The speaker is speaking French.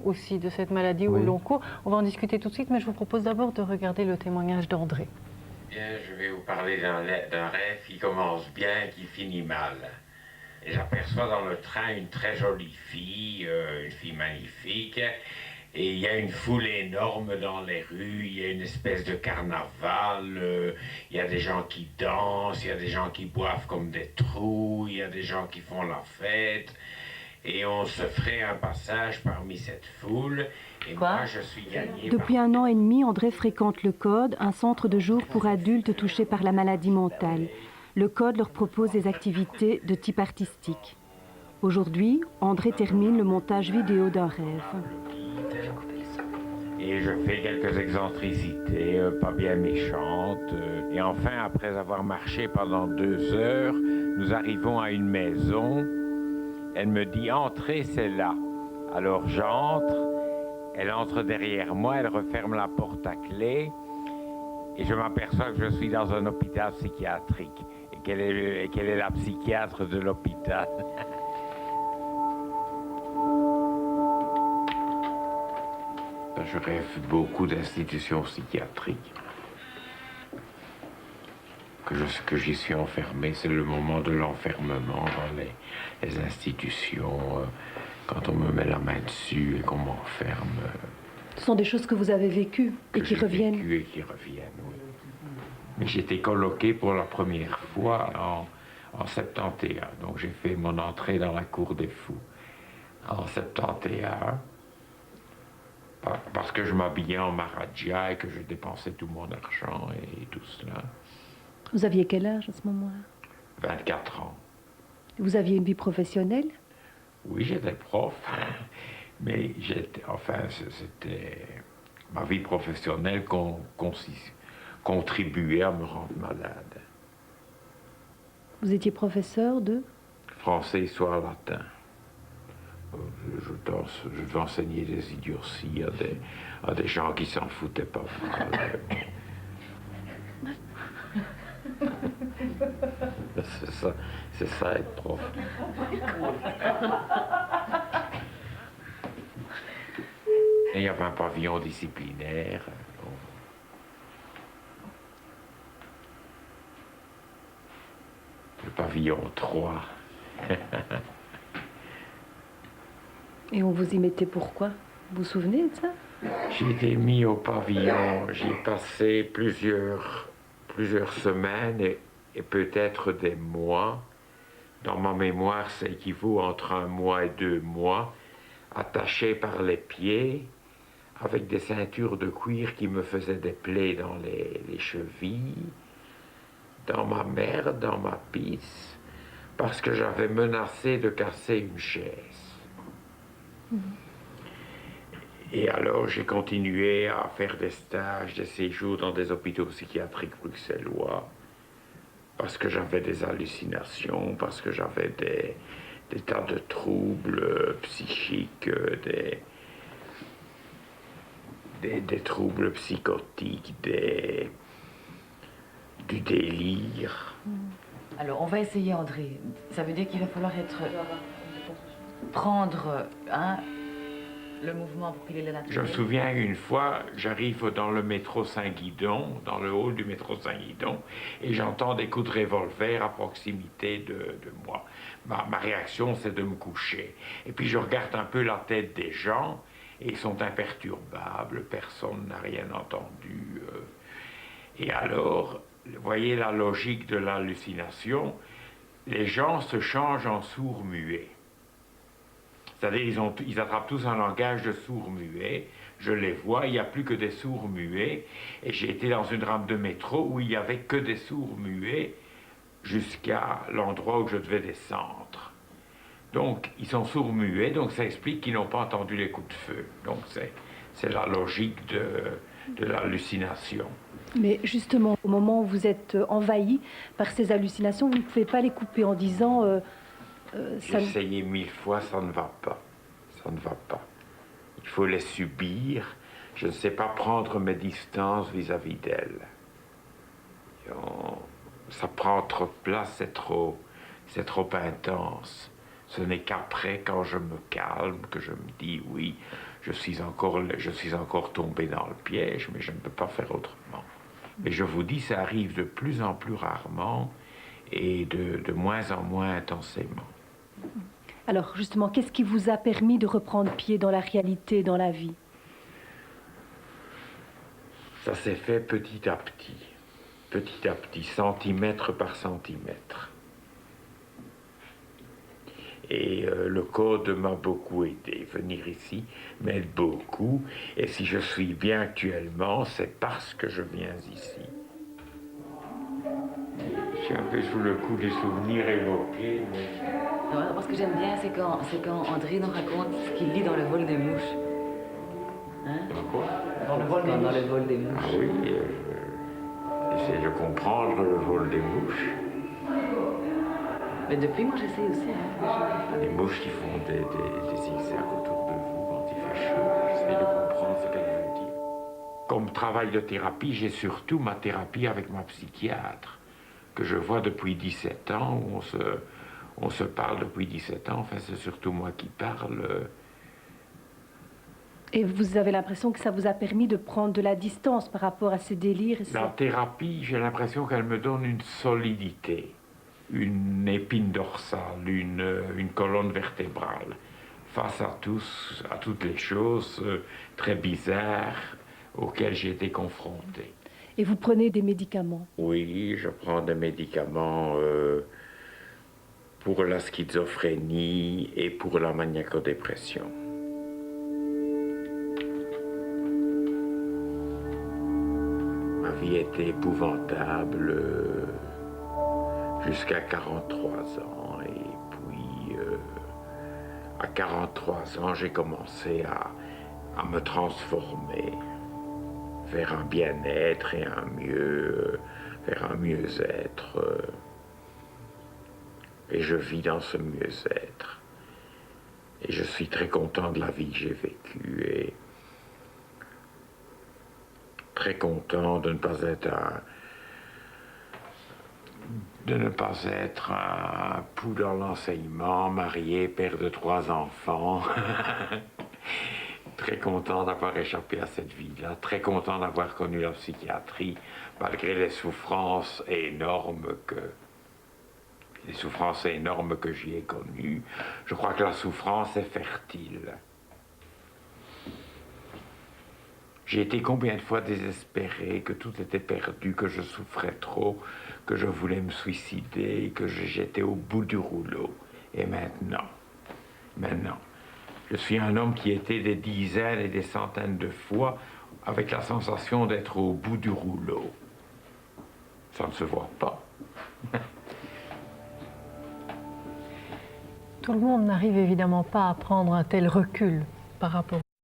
aussi de cette maladie au long cours. On va en discuter tout de suite, mais je vous propose d'abord de regarder le témoignage d'André. Bien, je vais vous parler d'un rêve qui commence bien et qui finit mal. Et j'aperçois dans le train une très jolie fille, une fille magnifique, et il y a une foule énorme dans les rues, il y a une espèce de carnaval, il y a des gens qui dansent, il y a des gens qui boivent comme des trous, il y a des gens qui font la fête, et on se ferait un passage parmi cette foule, et moi je suis gagné. Depuis 1 an et demi, André fréquente le Code, un centre de jour pour adultes touchés par la maladie mentale. Le Code leur propose des activités de type artistique. Aujourd'hui, André termine le montage vidéo d'un rêve. Et je fais quelques excentricités, pas bien méchantes. Et enfin, après avoir marché pendant 2 heures, nous arrivons à une maison. Elle me dit « Entrez, c'est là ». Alors j'entre, elle entre derrière moi, elle referme la porte à clé. Et je m'aperçois que je suis dans un hôpital psychiatrique. Et qu'elle est la psychiatre de l'hôpital. Je rêve beaucoup d'institutions psychiatriques. Que j'y suis enfermé, c'est le moment de l'enfermement dans les institutions, quand on me met la main dessus et qu'on m'enferme. Ce sont des choses que vous avez vécues et qui reviennent. Vécues et qui reviennent, oui. Mais j'étais colloqué pour la première fois en 71, donc j'ai fait mon entrée dans la cour des fous en 71. Parce que je m'habillais en Maharaja et que je dépensais tout mon argent et tout cela. Vous aviez quel âge à ce moment-là? 24 ans. Vous aviez une vie professionnelle? Oui, j'étais prof, mais c'était ma vie professionnelle contribuait à me rendre malade. Vous étiez professeur de? Français, histoire, latin. Je devais enseigner des idioties à des gens qui s'en foutaient pas mal. C'est ça être prof. Et il y avait un pavillon disciplinaire. Le pavillon 3. Et on vous y mettait pourquoi? Vous vous souvenez de ça? J'ai été mis au pavillon, j'y ai passé plusieurs semaines et peut-être des mois. Dans ma mémoire, ça équivaut entre 1 mois et 2 mois, attaché par les pieds, avec des ceintures de cuir qui me faisaient des plaies dans les chevilles, dans ma merde, dans ma pisse, parce que j'avais menacé de casser une chaise. Et alors j'ai continué à faire des stages, des séjours dans des hôpitaux psychiatriques bruxellois, parce que j'avais des hallucinations, parce que j'avais des tas de troubles psychiques, des troubles psychotiques, du délire. Alors on va essayer, André. Ça veut dire qu'il va falloir prendre le mouvement pour qu'il ait la naturelle. Je me souviens une fois, j'arrive dans le métro Saint-Guidon, dans le hall du métro Saint-Guidon, et j'entends des coups de revolver à proximité de moi. Ma réaction, c'est de me coucher. Et puis je regarde un peu la tête des gens, et ils sont imperturbables, personne n'a rien entendu. Et alors, vous voyez la logique de l'hallucination, les gens se changent en sourds-muets. C'est-à-dire ils attrapent tous un langage de sourds-muets. Je les vois, il n'y a plus que des sourds-muets. Et j'ai été dans une rame de métro où il n'y avait que des sourds-muets jusqu'à l'endroit où je devais descendre. Donc, ils sont sourds-muets, donc ça explique qu'ils n'ont pas entendu les coups de feu. Donc, c'est la logique de l'hallucination. Mais justement, au moment où vous êtes envahi par ces hallucinations, vous ne pouvez pas les couper en disant... J'ai essayé 1000 fois, ça ne va pas. Ça ne va pas. Il faut les subir. Je ne sais pas prendre mes distances vis-à-vis d'elles. Ça prend trop de place, c'est trop intense. Ce n'est qu'après, quand je me calme, que je me dis oui, je suis encore tombé dans le piège, mais je ne peux pas faire autrement. Et je vous dis, ça arrive de plus en plus rarement et de moins en moins intensément. Alors justement, qu'est-ce qui vous a permis de reprendre pied dans la réalité, dans la vie? Ça s'est fait petit à petit, centimètre par centimètre. Et le code m'a beaucoup aidé. Venir ici m'aide beaucoup. Et si je suis bien actuellement, c'est parce que je viens ici. Je suis un peu sous le coup des souvenirs évoqués. Mais... Non, parce que j'aime bien, c'est quand André nous raconte ce qu'il lit dans le vol des mouches. Hein? Dans quoi? Dans le vol des mouches. Dans le vol des mouches. Ah oui, j'essaie de comprendre le vol des mouches. Mais depuis, moi, j'essaie aussi. Hein. Les mouches qui font des zigzags autour de vous quand il fait chaud. J'essaie de comprendre ce qu'elles veulent dire. Comme travail de thérapie, j'ai surtout ma thérapie avec ma psychiatre, que je vois depuis 17 ans, où on se parle depuis 17 ans. Enfin, c'est surtout moi qui parle. Et vous avez l'impression que ça vous a permis de prendre de la distance par rapport à ces délires? La thérapie, j'ai l'impression qu'elle me donne une solidité, une épine dorsale, une colonne vertébrale, face à toutes les choses très bizarres auxquelles j'ai été confronté. Et vous prenez des médicaments? Oui, je prends des médicaments pour la schizophrénie et pour la maniaco-dépression. Ma vie était épouvantable jusqu'à 43 ans. Et puis, à 43 ans, j'ai commencé à me transformer vers un bien-être et vers un mieux-être. Et je vis dans ce mieux-être. Et je suis très content de la vie que j'ai vécue et très content de ne pas être un pou dans l'enseignement, marié, père de 3 enfants. Très content d'avoir échappé à cette vie-là, très content d'avoir connu la psychiatrie, malgré les souffrances énormes que j'y ai connues. Je crois que la souffrance est fertile. J'ai été combien de fois désespéré, que tout était perdu, que je souffrais trop, que je voulais me suicider, que j'étais au bout du rouleau. Et maintenant, je suis un homme qui était des dizaines et des centaines de fois avec la sensation d'être au bout du rouleau. Ça ne se voit pas. Tout le monde n'arrive évidemment pas à prendre un tel recul par rapport